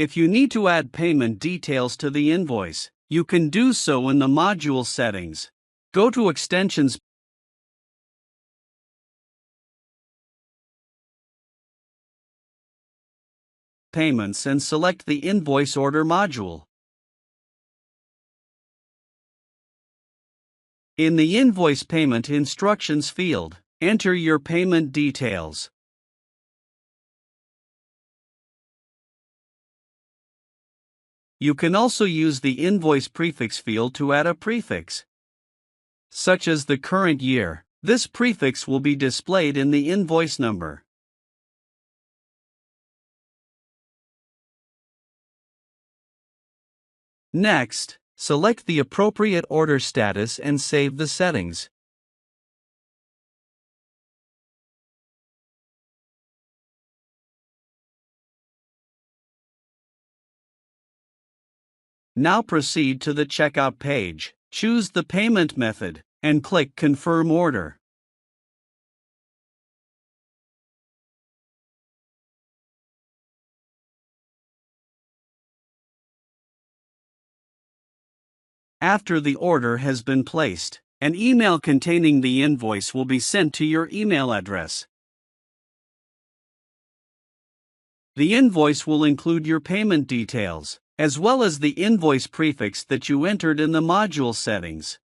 If you need to add payment details to the invoice, you can do so in the module settings. Go to Extensions, Payments, and select the Invoice Order module. In the Invoice Payment Instructions field, enter your payment details. You can also use the Invoice Prefix field to add a prefix, such as the current year. This prefix will be displayed in the invoice number. Next, select the appropriate order status and save the settings. Now proceed to the checkout page. Choose the payment method and click Confirm Order. After the order has been placed, an email containing the invoice will be sent to your email address. The invoice will include your payment details, as well as the invoice prefix that you entered in the module settings.